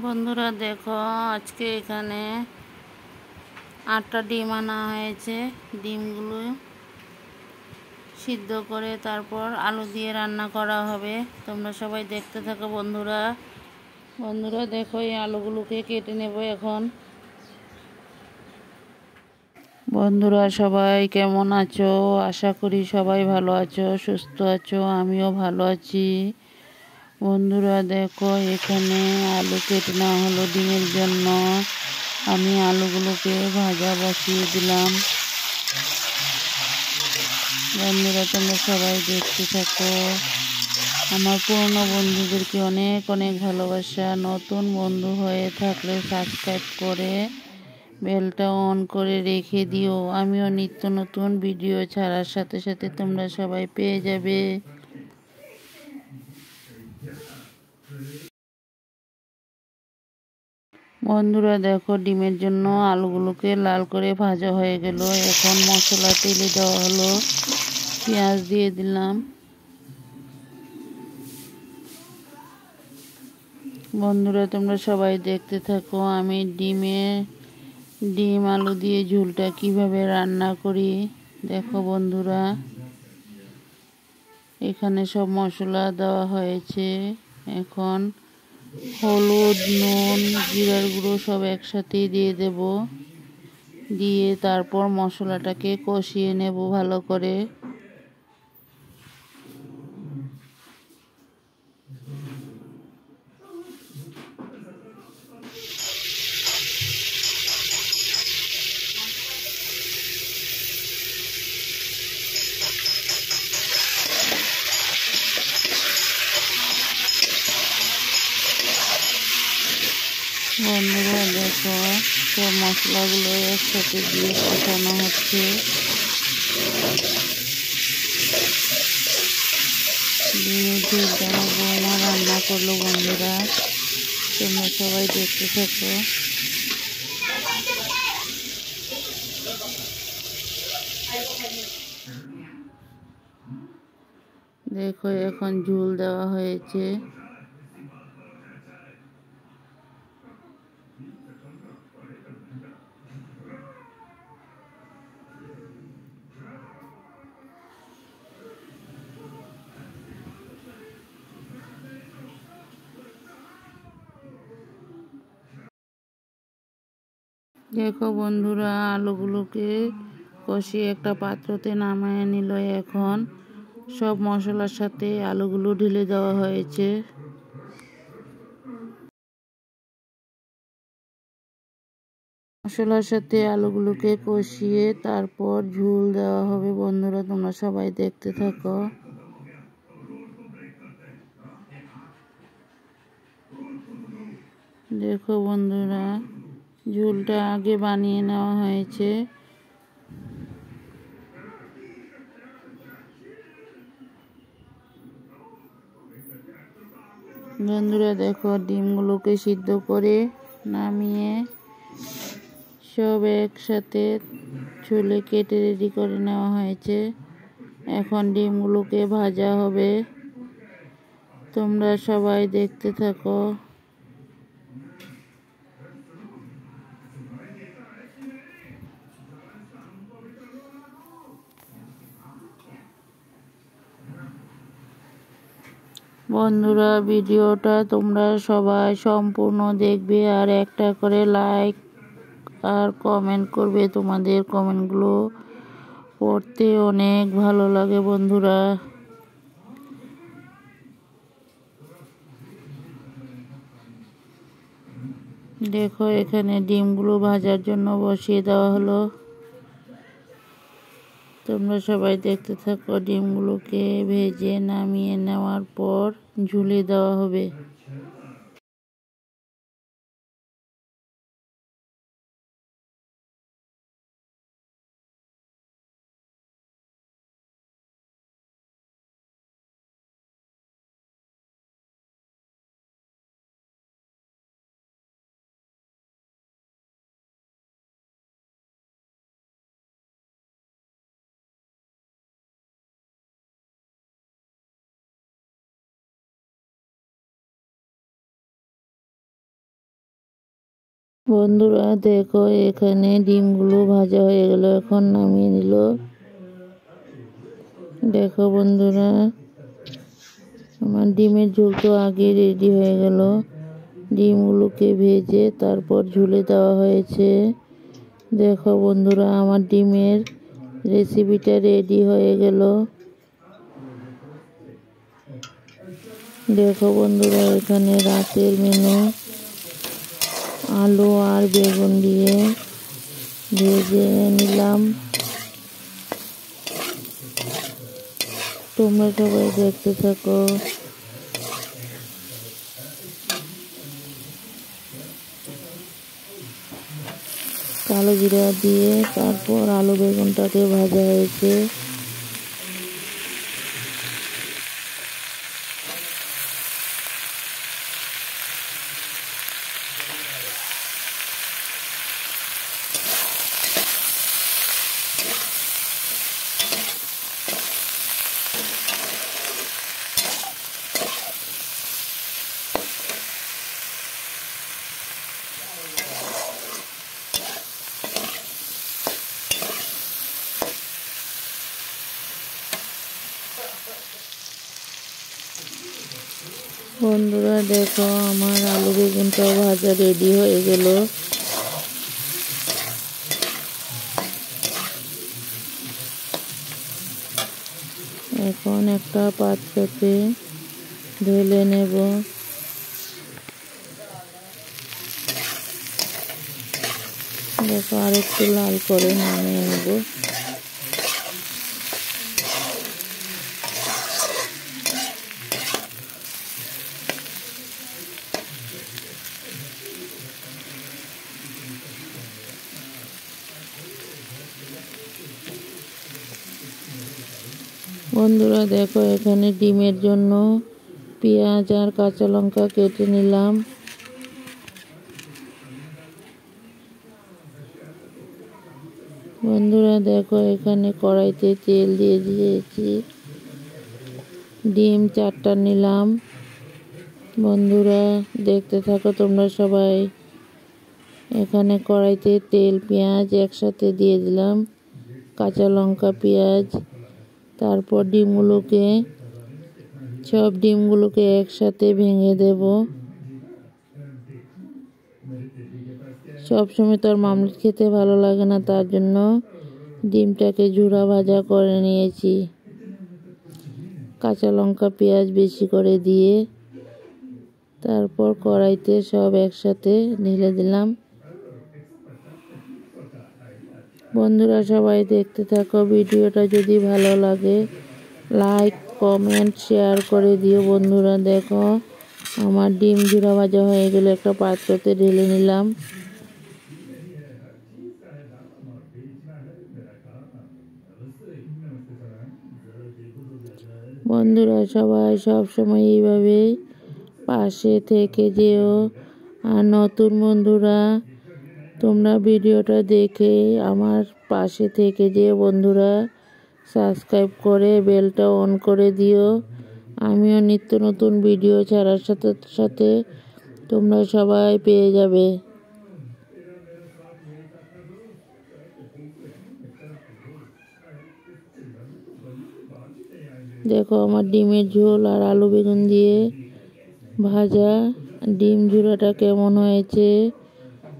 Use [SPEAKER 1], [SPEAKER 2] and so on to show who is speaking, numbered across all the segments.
[SPEAKER 1] বন্ধুরা দেখো, আজকে এখানে 8টা ডিম আনা হয়েছে। ডিমগুলো সিদ্ধ করে তারপর আলু দিয়ে রান্না করা হবে। তোমরা সবাই দেখতে থাকো বন্ধুরা। দেখো, এই আলুগুলোকে কেটে নেব এখন। বন্ধুরা সবাই কেমন আছো? আশা করি সবাই ভালো আছো, সুস্থ আছো। আমিও ভালো আছি। বন্ধুরা দেখো, এখানে আলু কেটে নেওয়া হলো ডিমের জন্য। আমি আলুগুলোকে ভাজা বসিয়ে দিলাম। বন্ধুরা তোমরা সবাই দেখতে থাকো। আমার পুরনো বন্ধুদেরকে অনেক অনেক ভালোবাসা। নতুন বন্ধু হয়ে থাকলে সাবস্ক্রাইব করে বেলটা অন করে রেখে দিও। আমিও নিত্য নতুন ভিডিও ছাড়ার সাথে সাথে তোমরা সবাই পেয়ে যাবে। বন্ধুরা দেখো, ডিমের জন্য আলুগুলোকে লাল করে ভাজা হয়ে গেল। এখন মশলা তেলে দেওয়া হলো। পেঁয়াজ দিয়ে দিলাম। বন্ধুরা তোমরা সবাই দেখতে থাকো। আমি ডিম আলু দিয়ে ঝোলটা কিভাবে রান্না করি দেখো বন্ধুরা। এখানে সব মশলা দেওয়া হয়েছে। এখন হলুদ, নুন, জিরার গুঁড়ো সব একসাথেই দিয়ে দেব। দিয়ে তারপর মশলাটাকে কষিয়ে নেব ভালো করে। বন্ধুরা দেখো, সব মশলাগুলো একসাথে দিয়ে কষানো হচ্ছে। ডিমের ঝোলটা আমার বৌমা রান্না করলো বন্ধুরা। তোমরা সবাই দেখতে থাকো। দেখো, এখন ঝোল দেওয়া হয়েছে। দেখো বন্ধুরা, আলুগুলোকে কষিয়ে একটা পাত্রতে নামিয়ে নিল। এখন সব মশলার সাথে আলুগুলো ঢেলে দেওয়া হয়েছে। মশলার সাথে আলুগুলোকে কষিয়ে তারপর ঝোল দেওয়া হবে। বন্ধুরা তোমরা সবাই দেখতে থাকো। দেখো বন্ধুরা, ঝোলটা আগে বানিয়ে নেওয়া হয়েছে। বন্ধুরা দেখো, ডিমগুলোকে সিদ্ধ করে নামিয়ে সব একসাথে ছুলে কেটে রেডি করে নেওয়া হয়েছে। এখন ডিমগুলোকে ভাজা হবে। তোমরা সবাই দেখতে থাকো। বন্ধুরা ভিডিওটা তোমরা সবাই সম্পূর্ণ দেখবে আর একটা করে লাইক আর কমেন্ট করবে। তোমাদের কমেন্টগুলো পড়তে অনেক ভালো লাগে বন্ধুরা। দেখো, এখানে ডিমগুলো ভাজার জন্য বসিয়ে দেওয়া হলো। তোমরা সবাই দেখতে থাকো। ডিমগুলোকে ভেজে নামিয়ে নেওয়ার পর ঝুলিয়ে দেওয়া হবে। বন্ধুরা দেখো, এখানে ডিমগুলো ভাজা হয়ে গেল, এখন নামিয়ে নিল। দেখো বন্ধুরা, আমার ডিমের ঝোল তো আগে রেডি হয়ে গেল। ডিমগুলোকে ভেজে তারপর ঝুলে দেওয়া হয়েছে। দেখো বন্ধুরা, আমার ডিমের রেসিপিটা রেডি হয়ে গেল। দেখো বন্ধুরা, এখানে রাতের মেনু আলু আর বেগুন দিয়ে ভেজে নিলাম। তোমরা সবাই দেখতে থাকো। কালো জিরা দিয়ে তারপর আলু বেগুনটাকে ভাজা হয়েছে। বন্ধুরা দেখো, আমার আলু বেগুনটাও ভাজা রেডি হয়ে গেল। এখন একটা পাত্রতে ঢেলে নেব। দেখো, আরেকটু লাল করে নামিয়ে নেব। বন্ধুরা দেখো, এখানে ডিমের জন্য পেঁয়াজ আর কাঁচা লঙ্কা কেটে নিলাম। বন্ধুরা দেখো, এখানে কড়াইতে তেল দিয়ে দিয়েছি। ডিম 4টা নিলাম। বন্ধুরা দেখতে থাকো তোমরা সবাই। এখানে কড়াইতে তেল পেঁয়াজ একসাথে দিয়ে দিলাম, কাঁচা লঙ্কা পেঁয়াজ। তারপর সব ডিমগুলোকে একসাথে ভেঙে দেব। সব সময় তো আর মামলেট খেতে ভালো লাগে না, তার জন্য ডিমটাকে ঝুরা ভাজা করে নিয়েছি। কাঁচা লঙ্কা পেঁয়াজ বেশি করে দিয়ে তারপর কড়াইতে সব একসাথে ঢেলে দিলাম। বন্ধুরা সবাই দেখতে থাকো। ভিডিওটা যদি ভালো লাগে লাইক কমেন্ট শেয়ার করে দিও। বন্ধুরা দেখো, আমার ডিম ঝুরা ভাজা হয়ে গেলে একটা পাত্রতে ঢেলে নিলাম। বন্ধুরা সবাই সব সময় এইভাবে পাশে থেকে যেও। আর নতুন বন্ধুরা, তোমরা ভিডিওটা দেখে আমার পাশে থেকে যেও। বন্ধুরা সাবস্ক্রাইব করে বেলটা অন করে দিও। আমিও নিত্য নতুন ভিডিও ছাড়ার সাথে সাথে তোমরা সবাই পেয়ে যাবে। দেখো, আমার ডিমের ঝোল আর আলু বেগুন দিয়ে ভাজা ডিম ঝুরাটা কেমন হয়েছে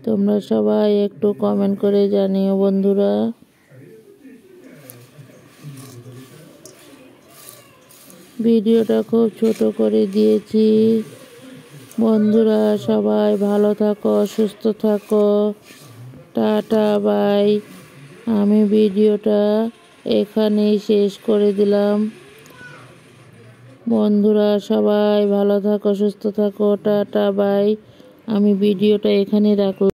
[SPEAKER 1] তোমরা সবাই একটু কমেন্ট করে জানিও। বন্ধুরা ভিডিওটা খুব ছোট করে দিয়েছি। বন্ধুরা সবাই ভালো থাকো, সুস্থ থাকো। Tata bye. আমি ভিডিওটা এখানেই শেষ করে দিলাম। বন্ধুরা সবাই ভালো থাকো, সুস্থ থাকো। Tata bye. আমি ভিডিওটা এখানে রাখলাম।